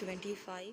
25।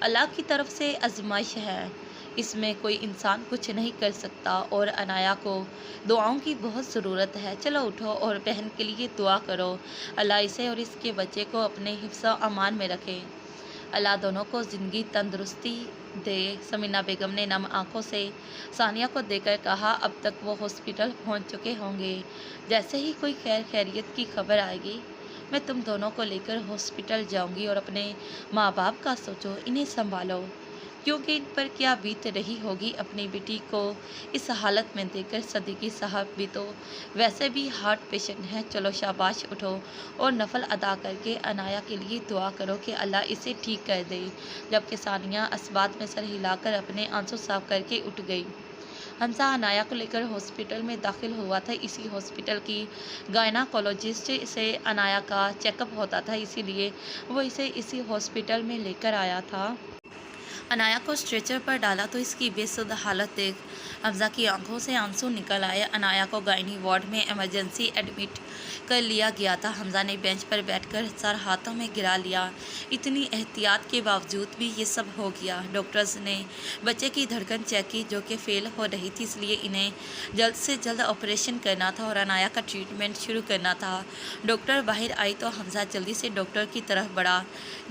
اللہ کی طرف سے آزمائش ہے، اس میں کوئی انسان کچھ نہیں کر سکتا اور عنایا کو دعاؤں کی بہت ضرورت ہے۔ چلو اٹھو اور بہن کے لیے دعا کرو، اللہ اسے اور اس کے بچے کو اپنے حفظ و امان میں رکھے، اللہ دونوں کو زندگی تندرستی دے۔ سمینہ بیگم نے نم آنکھوں سے ثانیہ کو دیکھ کر کہا، اب تک وہ ہاسپٹل پہنچ چکے ہوں گے، جیسے ہی کوئی خیریت کی خبر آئے گی میں تم دونوں کو لے کر ہاسپٹل جاؤں گی، اور اپنے ماں باپ کا سوچو، انہیں سنبھالو، کیونکہ ان پر کیا بیت رہی ہوگی اپنی بیٹی کو اس حالت میں دیکھ کر۔ صدیقی صاحب بھی تو ویسے بھی ہارٹ پیشنٹ ہیں، چلو شاباش، اٹھو اور نفل ادا کر کے عنایا کے لیے دعا کرو کہ اللہ اسے ٹھیک کر دے۔ جبکہ ثانیہ اسبات میں سر ہلا کر اپنے آنسو صاف کر کے اٹھ گئی۔ حمزہ عنایا کو لے کر ہاسپٹل میں داخل ہوا تھا، اسی ہاسپٹل کی گائناکولوجسٹ سے عنایا کا چیک اپ ہوتا تھا، اسی لیے وہ اسے اسی ہاسپٹل میں لے کر آیا تھا۔ عنایا کو اسٹریچر پر ڈالا تو اس کی بے سدھ حالت دیکھ حمزہ کی آنکھوں سے آنسو نکل آئے۔ عنایا کو گائنی وارڈ میں ایمرجنسی ایڈمٹ کر لیا گیا تھا۔ حمزہ نے بینچ پر بیٹھ کر سر ہاتھوں میں گرا لیا، اتنی احتیاط کے باوجود بھی یہ سب ہو گیا۔ ڈاکٹرز نے بچے کی دھڑکن چیک کی جو کہ فیل ہو رہی تھی، اس لیے انہیں جلد سے جلد آپریشن کرنا تھا اور عنایا کا ٹریٹمنٹ شروع کرنا تھا۔ ڈاکٹر باہر آئی تو حمزہ جلدی سے ڈاکٹر کی طرف بڑھا،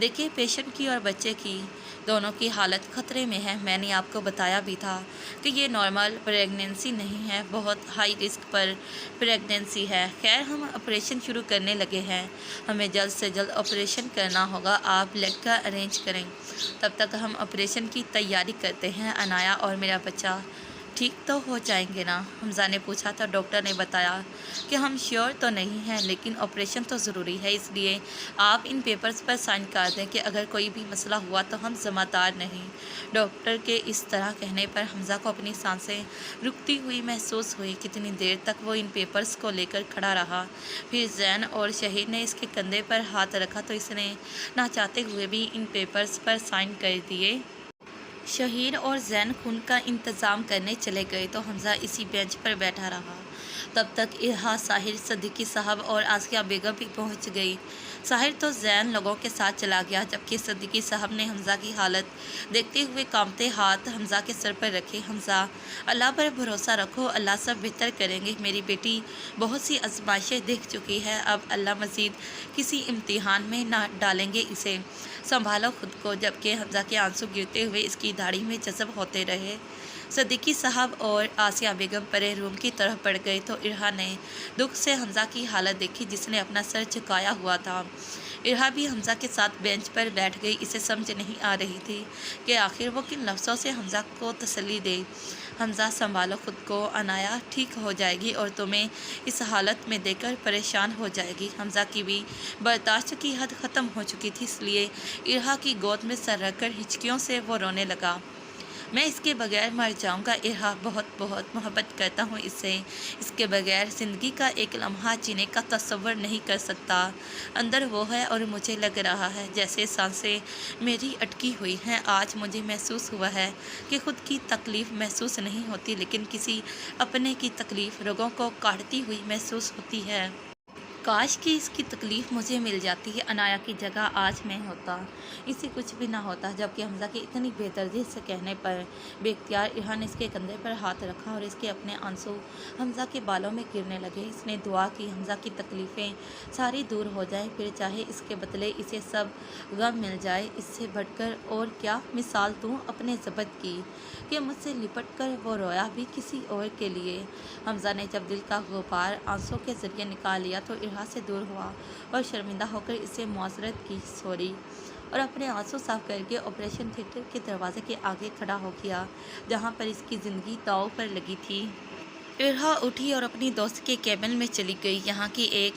دیکھیے پیشنٹ کی اور بچے کی دونوں کی حالت خطرے میں ہے، میں نے آپ کو بتایا بھی تھا کہ یہ نارمل پریگنینسی نہیں ہے، بہت ہائی رسک پر پریگنینسی ہے۔ خیر ہم آپریشن شروع کرنے لگے ہیں، ہمیں جلد سے جلد آپریشن کرنا ہوگا، آپ بلڈ کا ارینج کریں، تب تک ہم آپریشن کی تیاری کرتے ہیں۔ عنایا اور میرا بچہ ٹھیک تو ہو جائیں گے نا؟ حمزہ نے پوچھا تو ڈاکٹر نے بتایا کہ ہم شیور تو نہیں ہیں، لیکن آپریشن تو ضروری ہے، اس لیے آپ ان پیپرز پر سائن کر دیں کہ اگر کوئی بھی مسئلہ ہوا تو ہم ذمہ دار نہیں۔ ڈاکٹر کے اس طرح کہنے پر حمزہ کو اپنی سانسیں رکتی ہوئی محسوس ہوئی۔ کتنی دیر تک وہ ان پیپرز کو لے کر کھڑا رہا، پھر زین اور شہیر نے اس کے کندھے پر ہاتھ رکھا تو اس نے نہ چاہتے ہوئے بھی ان پیپرز پر سائن کر دیے۔ شہیر اور زین خون کا انتظام کرنے چلے گئے تو حمزہ اسی بینچ پر بیٹھا رہا۔ تب تک ارحا، ساحر، صدیقی صاحب اور آسیہ بیگم بھی پہنچ گئی۔ ساحر تو زین لوگوں کے ساتھ چلا گیا، جبکہ صدیقی صاحب نے حمزہ کی حالت دیکھتے ہوئے کانپتے ہاتھ حمزہ کے سر پر رکھے۔ حمزہ، اللہ پر بھروسہ رکھو، اللہ سب بہتر کریں گے، میری بیٹی بہت سی آزمائشیں دیکھ چکی ہے، اب اللہ مزید کسی امتحان میں نہ ڈالیں گے اسے، سنبھالو خود کو۔ جبکہ حمزہ کے آنسو گرتے ہوئے اس کی داڑھی میں جذب ہوتے رہے۔ صدیقی صاحب اور آسیہ بیگم پرے روم کی طرف بڑھ گئے تو ارحا نے دکھ سے حمزہ کی حالت دیکھی، جس نے اپنا سر جھکایا ہوا تھا۔ ارحا بھی حمزہ کے ساتھ بینچ پر بیٹھ گئی، اسے سمجھ نہیں آ رہی تھی کہ آخر وہ کن لفظوں سے حمزہ کو تسلی دے۔ حمزہ، سنبھالو خود کو، عنایا ٹھیک ہو جائے گی اور تمہیں اس حالت میں دیکھ کر پریشان ہو جائے گی۔ حمزہ کی بھی برداشت کی حد ختم ہو چکی تھی، اس لیے ارحا کی گود میں سر رکھ کر ہچکیوں سے وہ رونے لگا۔ میں اس کے بغیر مر جاؤں گا ارحا، بہت بہت محبت کرتا ہوں اس سے، اس کے بغیر زندگی کا ایک لمحہ جینے کا تصور نہیں کر سکتا۔ اندر وہ ہے اور مجھے لگ رہا ہے جیسے سانسیں میری اٹکی ہوئی ہیں۔ آج مجھے محسوس ہوا ہے کہ خود کی تکلیف محسوس نہیں ہوتی، لیکن کسی اپنے کی تکلیف رگوں کو کاٹتی ہوئی محسوس ہوتی ہے۔ کاش کہ اس کی تکلیف مجھے مل جاتی ہے، عنایا کی جگہ آج میں ہوتا، اسے کچھ بھی نہ ہوتا۔ جبکہ حمزہ کے اتنی بے دردی سے کہنے پر بے اختیار ارحا نے اس کے کندھے پر ہاتھ رکھا اور اس کے اپنے آنسو حمزہ کے بالوں میں گرنے لگے۔ اس نے دعا کی حمزہ کی تکلیفیں ساری دور ہو جائیں، پھر چاہے اس کے بدلے اسے سب غم مل جائے، اس سے بڑھ کر اور کیا مثال دوں اپنے ضبط کی کہ مجھ سے لپٹ کر وہ رویا بھی کسی اور کے لیے۔ حمزہ نے جب دل کا غبار آنسو کے ذریعے نکال لیا تو ارحا سے دور ہوا اور شرمندہ ہو کر اسے معذرت کی، سوری، اور اپنے آنسو صاف کر کے آپریشن تھیٹر کے دروازے کے آگے کھڑا ہو گیا جہاں پر اس کی زندگی داؤ پر لگی تھی۔ ارحا اٹھی اور اپنی دوست کے کیبن میں چلی گئی۔ یہاں کی ایک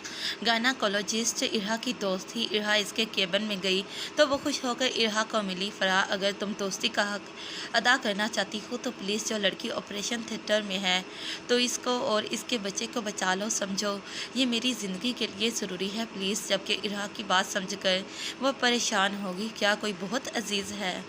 گائناکولوجسٹ ارحا کی دوست تھی۔ ارحا اس کے کیبن میں گئی تو وہ خوش ہو کر ارحا کو ملی۔ فرح، اگر تم دوستی کا حق ادا کرنا چاہتی ہو تو پلیز جو لڑکی آپریشن تھیٹر میں ہے تو اس کو اور اس کے بچے کو بچا لو، سمجھو یہ میری زندگی کے لیے ضروری ہے، پلیز۔ جبکہ ارحا کی بات سمجھ کر وہ پریشان ہوگی، کیا کوئی بہت عزیز ہے؟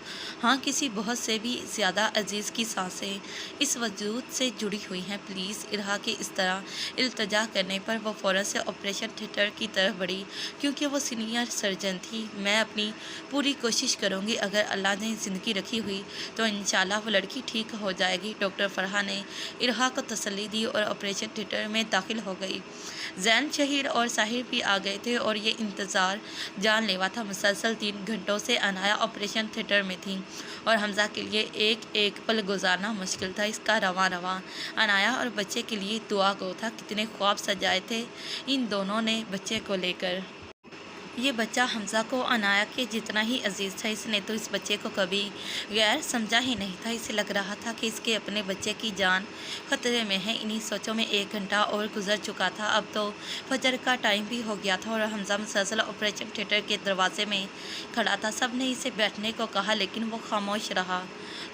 ہاں، کسی بہت سے بھی زیادہ عزیز کی سانسیں اس وجود سے جڑی ہوئی ہیں، پلیز مریض ارہا کے اس طرح التجا کرنے پر وہ فوراً سے آپریشن تھیٹر کی طرف بڑھی، کیونکہ وہ سینئر سرجن تھی۔ میں اپنی پوری کوشش کروں گی، اگر اللہ نے زندگی رکھی ہوئی تو انشاءاللہ وہ لڑکی ٹھیک ہو جائے گی۔ ڈاکٹر فرحہ نے ارہا کو تسلی دی اور آپریشن تھیٹر میں داخل ہو گئی۔ زین، شہیر اور ساحر بھی آ گئے تھے اور یہ انتظار جان لیوا تھا۔ مسلسل 3 گھنٹوں سے عنایا آپریشن تھیٹر میں تھی اور حمزہ کے لیے ایک ایک پل گزارنا مشکل تھا۔ اس کا رواں رواں عنایا اور بچے کے لیے دعا گو تھا۔ کتنے خواب سجائے تھے ان دونوں نے بچے کو لے کر۔ یہ بچہ حمزہ کو عنایا کے جتنا ہی عزیز تھا۔ اس نے تو اس بچے کو کبھی غیر سمجھا ہی نہیں تھا۔ اسے لگ رہا تھا کہ اس کے اپنے بچے کی جان خطرے میں ہے۔ انہی سوچوں میں 1 گھنٹہ اور گزر چکا تھا۔ اب تو فجر کا ٹائم بھی ہو گیا تھا اور حمزہ مسلسل آپریشن تھیٹر کے دروازے میں کھڑا تھا۔ سب نے اسے بیٹھنے کو کہا لیکن وہ خاموش رہا۔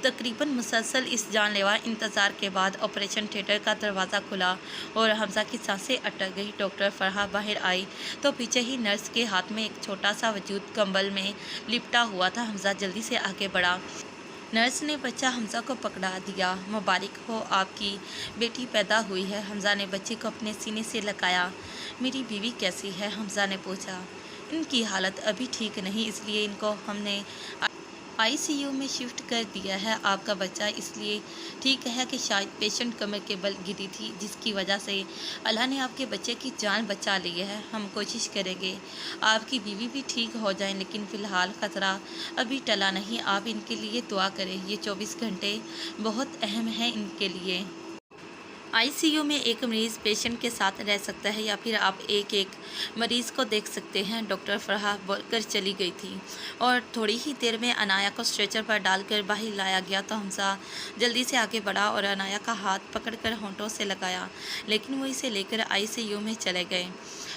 تقریباً مسلسل اس جان لیوا انتظار کے بعد آپریشن تھیٹر کا دروازہ کھلا اور حمزہ کی سانسیں اٹک گئی۔ ڈاکٹر فرحہ باہر آئی تو پیچھے ہی نرس کے ہاتھ میں ایک چھوٹا سا وجود کمبل میں لپٹا ہوا تھا۔ حمزہ جلدی سے آگے بڑھا۔ نرس نے بچہ حمزہ کو پکڑا دیا۔ مبارک ہو، آپ کی بیٹی پیدا ہوئی ہے۔ حمزہ نے بچے کو اپنے سینے سے لگایا۔ میری بیوی کیسی ہے؟ حمزہ نے پوچھا۔ ان کی حالت ابھی ٹھیک نہیں، اس لیے ان کو ہم نے ICU میں شفٹ کر دیا ہے۔ آپ کا بچہ اس لیے ٹھیک ہے کہ شاید پیشنٹ کمر کے بل گری تھی، جس کی وجہ سے اللہ نے آپ کے بچے کی جان بچا لی ہے۔ ہم کوشش کریں گے آپ کی بیوی بھی ٹھیک ہو جائیں، لیکن فی الحال خطرہ ابھی ٹلا نہیں۔ آپ ان کے لیے دعا کریں، یہ 24 گھنٹے بہت اہم ہیں ان کے لیے۔ ICU میں ایک مریض پیشنٹ کے ساتھ رہ سکتا ہے یا پھر آپ ایک ایک مریض کو دیکھ سکتے ہیں۔ ڈاکٹر فرحہ بول کر چلی گئی تھی اور تھوڑی ہی دیر میں عنایا کو اسٹریچر پر ڈال کر باہر لایا گیا تو حمزہ جلدی سے آگے بڑھا اور عنایا کا ہاتھ پکڑ کر ہونٹوں سے لگایا، لیکن وہ اسے لے کر ICU میں چلے گئے۔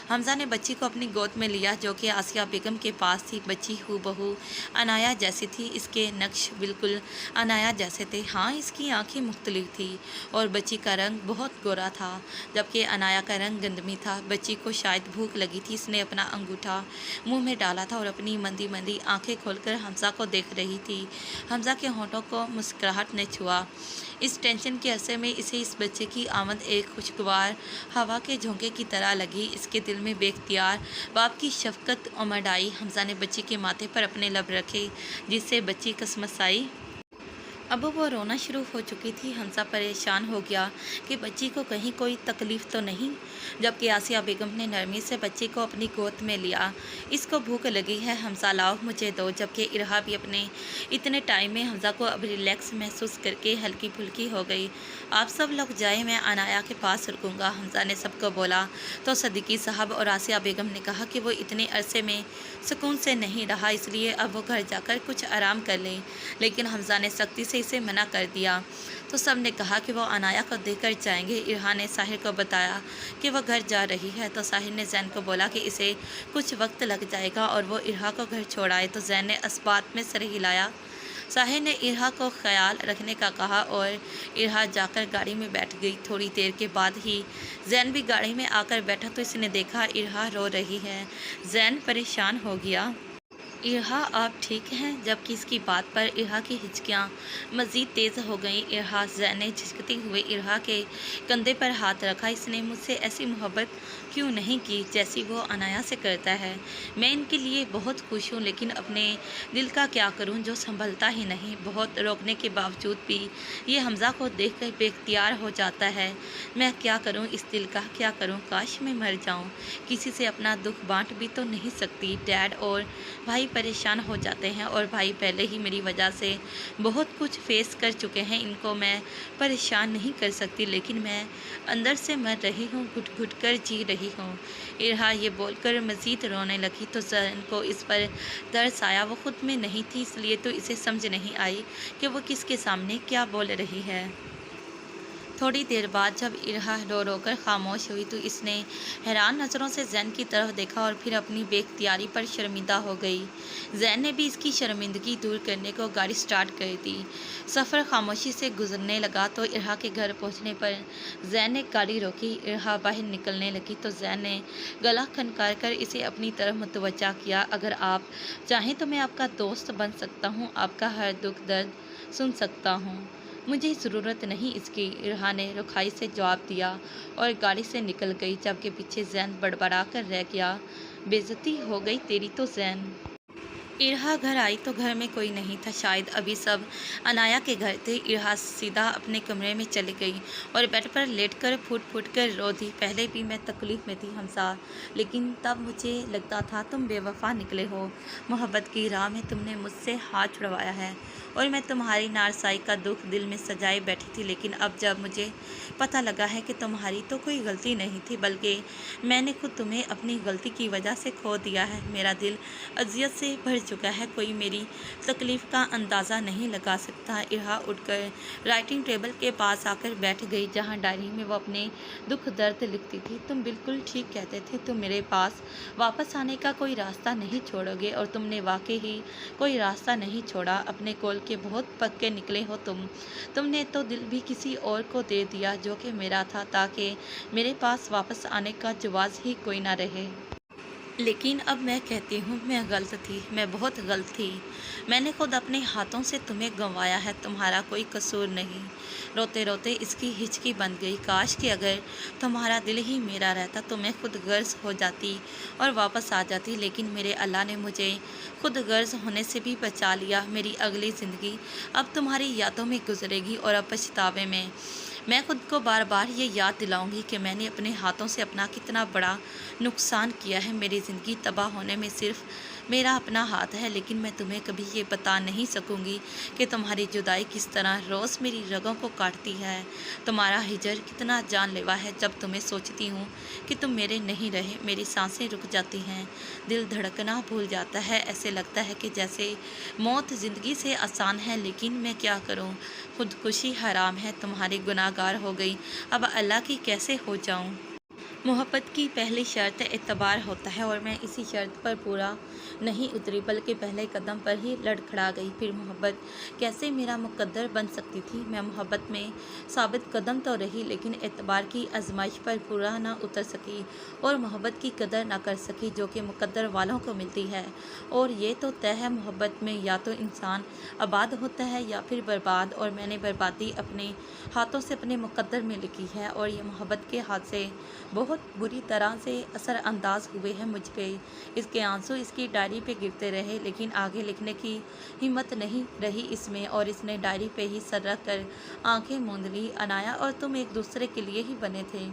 حمزہ نے بچی کو اپنی گود میں لیا جو کہ آسیہ بیگم کے پاس تھی۔ بچی ہو بہو عنایا جیسی تھی، اس کے نقش بالکل عنایا جیسے تھے۔ ہاں، اس کی آنکھیں مختلف تھیں اور بچی کا رنگ بہت گورا تھا جبکہ عنایا کا رنگ گندمی تھا۔ بچی کو شاید بھوک لگی تھی، اس نے اپنا انگوٹھا منہ میں ڈالا تھا اور اپنی مندی مندی آنکھیں کھول کر حمزہ کو دیکھ رہی تھی۔ حمزہ کے ہونٹوں کو مسکراہٹ نے چھوا۔ اس ٹینشن کے عرصے میں اسے اس بچے کی آمد ایک خوشگوار ہوا کے جھونکے کی طرح لگی۔ اس کے دل میں بے اختیار باپ کی شفقت امڈ آئی۔ حمزہ نے بچی کے ماتھے پر اپنے لب رکھے جس سے بچی کسمسائی۔ اب وہ رونا شروع ہو چکی تھی۔ حمزہ پریشان ہو گیا کہ بچی کو کہیں کوئی تکلیف تو نہیں، جبکہ آسیہ بیگم نے نرمی سے بچی کو اپنی گود میں لیا۔ اس کو بھوک لگی ہے، حمزہ لاؤ مجھے دو۔ جبکہ ارہا بھی اپنے اتنے ٹائم میں حمزہ کو اب ریلیکس محسوس کر کے ہلکی پھلکی ہو گئی۔ آپ سب لوگ جائیں، میں عنایا کے پاس رکوں گا، حمزہ نے سب کو بولا تو صدیقی صاحب اور آسیہ بیگم نے کہا کہ وہ اتنے عرصے میں سکون سے نہیں رہا، اس لیے اب وہ گھر جا کر کچھ آرام کر لیں، لیکن حمزہ نے سختی سے اسے منع کر دیا تو سب نے کہا کہ وہ عنایا کو دے کر جائیں گے۔ ارہا نے ساحر کو بتایا کہ وہ گھر جا رہی ہے تو ساحر نے زین کو بولا کہ اسے کچھ وقت لگ جائے گا اور وہ ارہا کو گھر چھوڑ آئے تو زین نے اسبات میں سر ہلایا۔ ساحر نے ارہا کو خیال رکھنے کا کہا اور ارہا جا کر گاڑی میں بیٹھ گئی۔ تھوڑی دیر کے بعد ہی زین بھی گاڑی میں آ کر بیٹھا تو اس نے دیکھا ارہا رو رہی ہے۔ زین پریشان ہو گیا۔ ارہا آپ ٹھیک ہیں؟ جبکہ اس کی بات پر ارہا کی ہچکیاں مزید تیز ہو گئیں۔ ارہا، زین نے جھجکتے ہوئے ارہا کے کندھے پر ہاتھ رکھا۔ اس نے مجھ سے ایسی محبت کیوں نہیں کی جیسی وہ عنایا سے کرتا ہے؟ میں ان کے لیے بہت خوش ہوں، لیکن اپنے دل کا کیا کروں جو سنبھلتا ہی نہیں۔ بہت روکنے کے باوجود بھی یہ حمزہ کو دیکھ کر بے اختیار ہو جاتا ہے۔ میں کیا کروں اس دل کا، کیا کروں؟ کاش میں مر جاؤں، کسی سے اپنا دکھ بانٹ بھی تو نہیں سکتی۔ ڈیڈ اور بھائی پریشان ہو جاتے ہیں اور بھائی پہلے ہی میری وجہ سے بہت کچھ فیس کر چکے ہیں، ان کو میں پریشان نہیں کر سکتی، لیکن میں اندر سے مر رہی ہوں، گھٹ گھٹ کر جی رہی ہوں۔ ارہا یہ بول کر مزید رونے لگی تو زین کو اس پر ترس آیا۔ وہ خود میں نہیں تھی، اس لیے تو اسے سمجھ نہیں آئی کہ وہ کس کے سامنے کیا بول رہی ہے۔ تھوڑی دیر بعد جب ارہا رو رو کر خاموش ہوئی تو اس نے حیران نظروں سے زین کی طرف دیکھا اور پھر اپنی بے اختیاری پر شرمندہ ہو گئی۔ زین نے بھی اس کی شرمندگی دور کرنے کو گاڑی سٹارٹ کر دی۔ سفر خاموشی سے گزرنے لگا تو ارہا کے گھر پہنچنے پر زین نے گاڑی روکی۔ ارہا باہر نکلنے لگی تو زین نے گلا کھنکار کر اسے اپنی طرف متوجہ کیا۔ اگر آپ چاہیں تو میں آپ کا دوست بن سکتا ہوں، آپ کا ہر دکھ درد سن سکتا ہوں۔ مجھے ضرورت نہیں اس کی، ارہا نے رکھائی سے جواب دیا اور گاڑی سے نکل گئی، جبکہ پیچھے زین بڑبڑا کر رہ گیا، بے عزتی ہو گئی تیری تو زین۔ ارہا گھر آئی تو گھر میں کوئی نہیں تھا، شاید ابھی سب انایا کے گھر تھے۔ ارہا سیدھا اپنے کمرے میں چلی گئی اور بیڈ پر لیٹ کر پھوٹ پھوٹ کر رو دی۔ پہلے بھی میں تکلیف میں تھی حمزہ، لیکن تب مجھے لگتا تھا تم بے وفا نکلے ہو، محبت کی راہ میں تم نے مجھ سے ہاتھ چھڑوایا ہے اور میں تمہاری نارسائی کا دکھ دل میں سجائے بیٹھی تھی، لیکن اب جب مجھے پتہ لگا ہے کہ تمہاری تو کوئی غلطی نہیں تھی، بلکہ میں نے خود تمہیں اپنی غلطی کی وجہ سے کھو دیا ہے، میرا دل اذیت سے بھر چکا ہے، کوئی میری تکلیف کا اندازہ نہیں لگا سکتا۔ ارہا اٹھ کر رائٹنگ ٹیبل کے پاس آ کر بیٹھ گئی، جہاں ڈائری میں وہ اپنے دکھ درد لکھتی تھی۔ تم بالکل ٹھیک کہتے تھے، تم میرے پاس واپس آنے کا کوئی راستہ نہیں چھوڑو گے، اور تم نے واقعی ہی کوئی راستہ نہیں چھوڑا، اپنے قول کے بہت پکے نکلے ہو تم نے تو دل بھی کسی اور کو دے دیا جو کہ میرا تھا، تاکہ میرے پاس واپس آنے کا جواز ہی کوئی نہ رہے۔ لیکن اب میں کہتی ہوں میں غلط تھی، میں بہت غلط تھی، میں نے خود اپنے ہاتھوں سے تمہیں گنوایا ہے، تمہارا کوئی قصور نہیں۔ روتے روتے اس کی ہچکی بن گئی، کاش کہ اگر تمہارا دل ہی میرا رہتا تو میں خود غرض ہو جاتی اور واپس آ جاتی، لیکن میرے اللہ نے مجھے خود غرض ہونے سے بھی بچا لیا۔ میری اگلی زندگی اب تمہاری یادوں میں گزرے گی اور اب پچھتاوے میں۔ میں خود کو بار بار یہ یاد دلاؤں گی کہ میں نے اپنے ہاتھوں سے اپنا کتنا بڑا نقصان کیا ہے۔ میری زندگی تباہ ہونے میں صرف میرا اپنا ہاتھ ہے، لیکن میں تمہیں کبھی یہ بتا نہیں سکوں گی کہ تمہاری جدائی کس طرح روز میری رگوں کو کاٹتی ہے، تمہارا ہجر کتنا جان لیوا ہے۔ جب تمہیں سوچتی ہوں کہ تم میرے نہیں رہے، میری سانسیں رک جاتی ہیں، دل دھڑکنا بھول جاتا ہے، ایسے لگتا ہے کہ جیسے موت زندگی سے آسان ہے، لیکن میں کیا کروں، خودکشی حرام ہے، تمہاری گناہ گار ہو گئی، اب اللہ کی کیسے ہو جاؤں۔ محبت کی پہلی شرط اعتبار ہوتا ہے، اور میں اسی شرط پر پورا نہیں اتری، بلکہ پہلے قدم پر ہی لڑکھڑا گئی۔ پھر محبت کیسے میرا مقدر بن سکتی تھی؟ میں محبت میں ثابت قدم تو رہی، لیکن اعتبار کی آزمائش پر پورا نہ اتر سکی اور محبت کی قدر نہ کر سکی جو کہ مقدر والوں کو ملتی ہے۔ اور یہ تو طے ہے، محبت میں یا تو انسان آباد ہوتا ہے یا پھر برباد، اور میں نے بربادی اپنے ہاتھوں سے اپنے مقدر میں لکھی ہے، اور یہ محبت کے ہاتھ سے بہت بری طرح سے اثر انداز ہوئے ہیں مجھ پہ۔ اس کے آنسو اس کی ڈائری پہ گرتے رہے، لیکن آگے لکھنے کی ہمت نہیں رہی اس میں، اور اس نے ڈائری پہ ہی سر رکھ کر آنکھیں موند لی۔ انایا اور تم ایک دوسرے کے لیے ہی بنے تھے،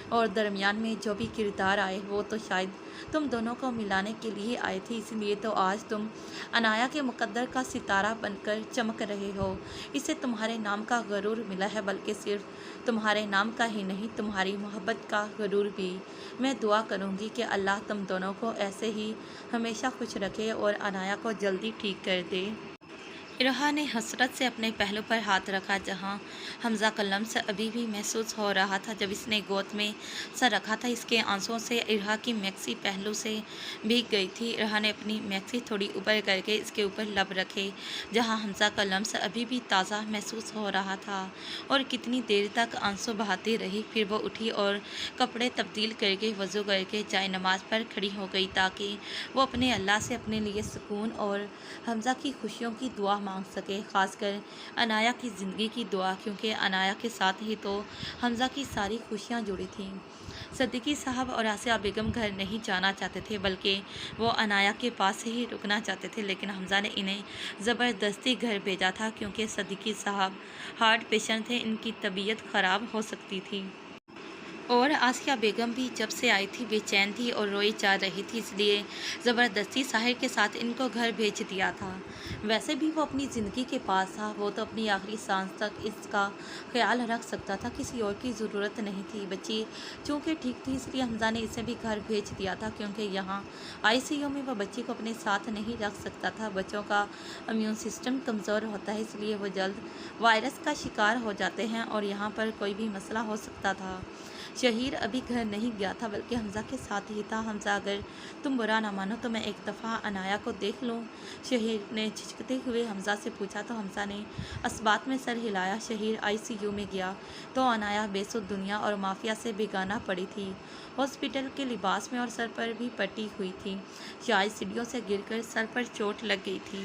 اور درمیان میں جو بھی کردار آئے وہ تو شاید تم دونوں کو ملانے کے لیے آئے تھے، اس لیے تو آج تم انایا کے مقدر کا ستارہ بن کر چمک رہے ہو۔ اسے تمہارے نام کا غرور ملا ہے، بلکہ صرف تمہارے نام کا ہی نہیں، تمہاری محبت کا غرور بھی۔ میں دعا کروں گی کہ اللہ تم دونوں کو ایسے ہی ہمیشہ خوش رکھے اور انایا کو جلدی ٹھیک کر دے۔ ارہا نے حسرت سے اپنے پہلو پر ہاتھ رکھا، جہاں حمزہ کا لمس ابھی بھی محسوس ہو رہا تھا جب اس نے گود میں سر رکھا تھا۔ اس کے آنسوؤں سے ارہا کی میکسی پہلو سے بھیگ گئی تھی۔ ارہا نے اپنی میکسی تھوڑی اوپر کر کے اس کے اوپر لب رکھے، جہاں حمزہ کا لمس ابھی بھی تازہ محسوس ہو رہا تھا، اور کتنی دیر تک آنسو بہاتی رہی۔ پھر وہ اٹھی اور کپڑے تبدیل کر کے وضو کر کے جائے نماز پر کھڑی ہو گئی، تاکہ وہ اپنے اللہ سے اپنے لیے سکون اور حمزہ کی خوشیوں کی دعا مانگ سکے، خاص کر انایا کی زندگی کی دعا، کیونکہ انایا کے ساتھ ہی تو حمزہ کی ساری خوشیاں جڑی تھیں۔ صدیقی صاحب اور آسیہ بیگم گھر نہیں جانا چاہتے تھے، بلکہ وہ انایا کے پاس ہی رکنا چاہتے تھے، لیکن حمزہ نے انہیں زبردستی گھر بھیجا تھا، کیونکہ صدیقی صاحب ہارٹ پیشنٹ تھے، ان کی طبیعت خراب ہو سکتی تھی۔ اور آسیہ بیگم بھی جب سے آئی تھی بے چین تھی اور روئی جا رہی تھی، اس لیے زبردستی ساحر کے ساتھ ان کو گھر بھیج دیا تھا۔ ویسے بھی وہ اپنی زندگی کے پاس تھا، وہ تو اپنی آخری سانس تک اس کا خیال رکھ سکتا تھا، کسی اور کی ضرورت نہیں تھی۔ بچی چونکہ ٹھیک تھی، اس لیے حمزہ نے اسے بھی گھر بھیج دیا تھا، کیونکہ یہاں ICU میں وہ بچی کو اپنے ساتھ نہیں رکھ سکتا تھا۔ بچوں کا امیون سسٹم کمزور ہوتا ہے، اس لیے وہ جلد وائرس کا شکار ہو جاتے ہیں، اور یہاں پر کوئی بھی مسئلہ ہو سکتا تھا۔ شہیر ابھی گھر نہیں گیا تھا، بلکہ حمزہ کے ساتھ ہی تھا۔ حمزہ اگر تم برا نہ مانو تو میں ایک دفعہ انایا کو دیکھ لوں؟ شہیر نے جھجکتے ہوئے حمزہ سے پوچھا تو حمزہ نے اثبات میں سر ہلایا۔ شہیر ICU میں گیا تو انایا بے سود دنیا اور مافیا سے بیگانہ پڑی تھی، ہاسپٹل کے لباس میں، اور سر پر بھی پٹی ہوئی تھی، شاید سیڑھیوں سے گر کر سر پر چوٹ لگ گئی تھی۔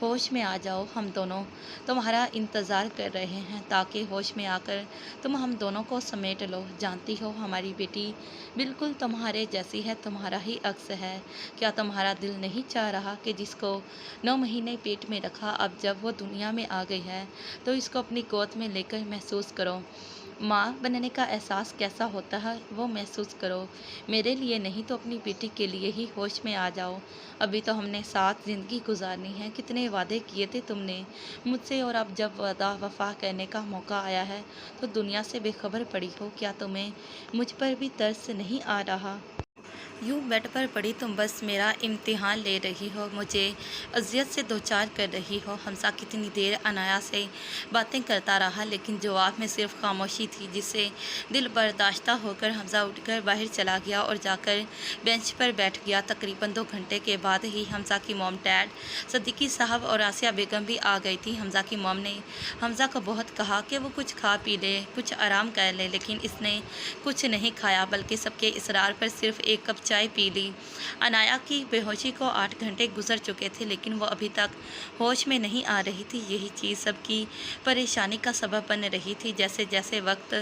ہوش میں آ جاؤ، ہم دونوں تمہارا انتظار کر رہے ہیں تاکہ ہوش میں آ کر تم ہم دونوں کو سمیٹ لو۔ جانتی ہو ہماری بیٹی بالکل تمہارے جیسی ہے، تمہارا ہی عکس ہے۔ کیا تمہارا دل نہیں چاہ رہا کہ جس کو 9 مہینے پیٹ میں رکھا، اب جب وہ دنیا میں آ گئی ہے تو اس کو اپنی گود میں لے کر محسوس کرو، ماں بننے کا احساس کیسا ہوتا ہے وہ محسوس کرو۔ میرے لیے نہیں تو اپنی بیٹی کے لیے ہی ہوش میں آ جاؤ۔ ابھی تو ہم نے ساتھ زندگی گزارنی ہے، کتنے وعدے کیے تھے تم نے مجھ سے، اور اب جب وعدہ وفا کرنے کا موقع آیا ہے تو دنیا سے بے خبر پڑی ہو۔ کیا تمہیں مجھ پر بھی ترس نہیں آ رہا؟ یوں بیڈ پر پڑی تم بس میرا امتحان لے رہی ہو، مجھے اذیت سے دوچار کر رہی ہو۔ حمزہ کتنی دیر عنایا سے باتیں کرتا رہا لیکن جواب میں صرف خاموشی تھی، جس سے دل برداشتہ ہو کر حمزہ اٹھ کر باہر چلا گیا اور جا کر بینچ پر بیٹھ گیا۔ تقریباً 2 گھنٹے کے بعد ہی حمزہ کی موم ڈیڈ صدیقی صاحب اور آسیہ بیگم بھی آ گئی تھی۔ حمزہ کی موم نے حمزہ کو بہت کہا کہ وہ کچھ کھا پی لے، کچھ آرام کر لے، لیکن اس نے کچھ نہیں کھایا بلکہ سب کے اصرار پر صرف 1 کپ چائے پی لی۔ عنایا کی بے ہوشی کو 8 گھنٹے گزر چکے تھے لیکن وہ ابھی تک ہوش میں نہیں آ رہی تھی۔ یہی چیز سب کی پریشانی کا سبب بن رہی تھی۔ جیسے جیسے وقت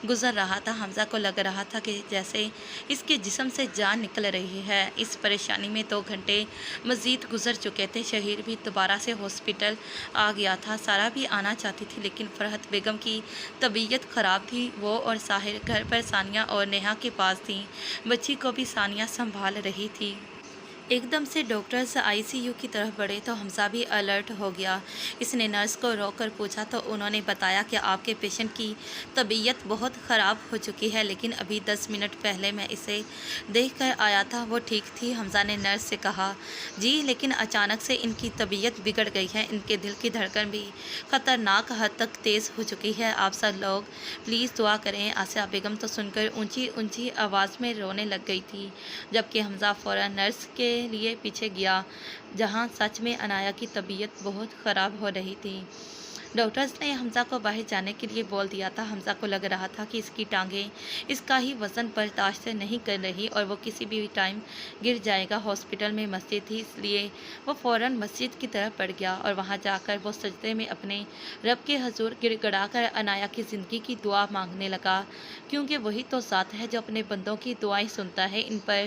گزر رہا تھا حمزہ کو لگ رہا تھا کہ جیسے اس کے جسم سے جان نکل رہی ہے۔ اس پریشانی میں 2 گھنٹے مزید گزر چکے تھے۔ شہیر بھی دوبارہ سے ہاسپٹل آ گیا تھا۔ سارا بھی آنا چاہتی تھی لیکن فرحت بیگم کی طبیعت خراب تھی، وہ اور ساحر گھر پر ثانیہ اور نیہا کے پاس تھیں۔ بچی کو بھی ثانیہ سنبھال رہی تھی۔ ایک دم سے ڈاکٹرز ICU کی طرف بڑھے تو حمزہ بھی الرٹ ہو گیا۔ اس نے نرس کو روک کر پوچھا تو انہوں نے بتایا کہ آپ کے پیشنٹ کی طبیعت بہت خراب ہو چکی ہے، لیکن ابھی 10 منٹ پہلے میں اسے دیکھ کر آیا تھا، وہ ٹھیک تھی۔ حمزہ نے نرس سے کہا، جی لیکن اچانک سے ان کی طبیعت بگڑ گئی ہے، ان کے دل کی دھڑکن بھی خطرناک حد تک تیز ہو چکی ہے، آپ سب لوگ پلیز دعا کریں۔ آسیہ بیگم تو سن کر اونچی اونچی آواز میں رونے لگ گئی تھی، جبکہ حمزہ فوراً نرس کے لیے پیچھے گیا جہاں سچ میں عنایا کی طبیعت بہت خراب ہو رہی تھی۔ ڈاکٹرز نے حمزہ کو باہر جانے کے لیے بول دیا تھا۔ حمزہ کو لگ رہا تھا کہ اس کی ٹانگیں اس کا ہی وزن برداشت نہیں کر رہی اور وہ کسی بھی ٹائم گر جائے گا۔ ہاسپٹل میں مسجد تھی اس لیے وہ فوراً مسجد کی طرف بڑھ گیا اور وہاں جا کر وہ سجدے میں اپنے رب کے حضور گڑ گڑا کر عنایا کی زندگی کی دعا مانگنے لگا، کیونکہ وہی تو ذات ہے جو اپنے بندوں کی دعائیں سنتا ہے، ان پر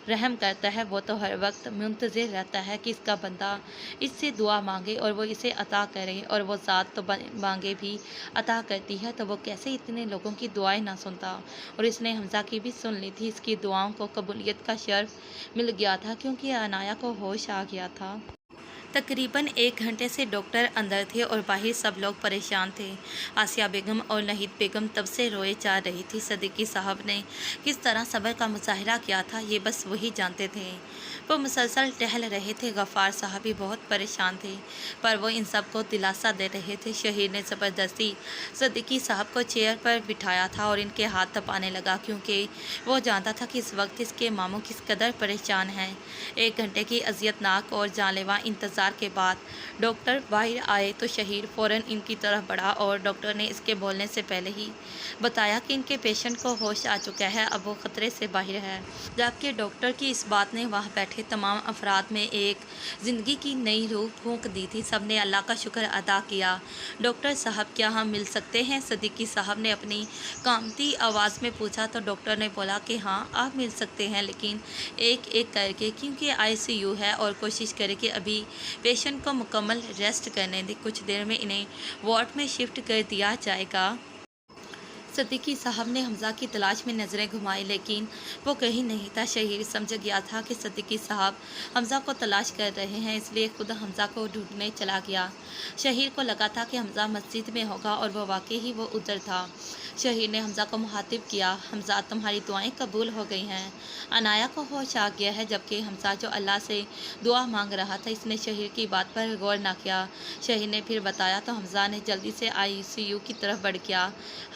رحم کرتا ہے۔ وہ تو ہر وقت منتظر رہتا ہے کہ اس کا بندہ اس سے دعا مانگے اور وہ اسے عطا کرے، اور وہ ذات تو مانگے بھی عطا کرتی ہے، تو وہ کیسے اتنے لوگوں کی دعائیں نہ سنتا۔ اور اس نے حمزہ کی بھی سن لی تھی۔ اس کی دعاؤں کو قبولیت کا شرف مل گیا تھا کیونکہ عنایا کو ہوش آ گیا تھا۔ تقریباً 1 گھنٹے سے ڈاکٹر اندر تھے اور باہر سب لوگ پریشان تھے۔ آسیہ بیگم اور نہید بیگم تب سے روئے جا رہی تھی۔ صدیقی صاحب نے کس طرح صبر کا مظاہرہ کیا تھا یہ بس وہی جانتے تھے۔ وہ مسلسل ٹہل رہے تھے۔ غفار صاحب بھی بہت پریشان تھے پر وہ ان سب کو دلاسا دے رہے تھے۔ شہیر نے زبردستی صدیقی صاحب کو چیئر پر بٹھایا تھا اور ان کے ہاتھ دبانے لگا کیونکہ وہ جانتا تھا کہ اس وقت اس کے ماموں کس قدر پریشان ہیں۔ 1 گھنٹے کی اذیت ناک اور جان لیوا انتظار کے بعد ڈاکٹر باہر آئے تو شہیر فوراً ان کی طرف بڑھا اور ڈاکٹر نے اس کے بولنے سے پہلے ہی بتایا کہ ان کے پیشنٹ کو ہوش آ چکا ہے، اب وہ خطرے سے باہر ہے۔ جبکہ ڈاکٹر کی اس بات نے وہاں بیٹھے تمام افراد میں ایک زندگی کی نئی روح پھونک دی تھی۔ سب نے اللہ کا شکر ادا کیا۔ ڈاکٹر صاحب کیا ہم مل سکتے ہیں؟ صدیقی صاحب نے اپنی کانپتی آواز میں پوچھا تو ڈاکٹر نے بولا کہ ہاں آپ مل سکتے ہیں، لیکن ایک ایک کر کے، کیونکہ ICU ہے، اور کوشش کریں کہ ابھی پیشنٹ کو مکمل ریسٹ کرنے دیں، کچھ دیر میں انہیں وارڈ میں شفٹ کر دیا جائے گا۔ صدیقی صاحب نے حمزہ کی تلاش میں نظریں گھمائی لیکن وہ کہیں نہیں تھا۔ شہیر سمجھ گیا تھا کہ صدیقی صاحب حمزہ کو تلاش کر رہے ہیں، اس لیے خود حمزہ کو ڈھونڈنے چلا گیا۔ شہیر کو لگا تھا کہ حمزہ مسجد میں ہوگا اور وہ واقعی ہی وہ ادھر تھا۔ شہیر نے حمزہ کو مخاطب کیا، حمزہ تمہاری دعائیں قبول ہو گئی ہیں، عنایا کو ہوش آ گیا ہے۔ جبکہ حمزہ جو اللہ سے دعا مانگ رہا تھا اس نے شہیر کی بات پر غور نہ کیا۔ شہیر نے پھر بتایا تو حمزہ نے جلدی سے ICU کی طرف بڑھ گیا۔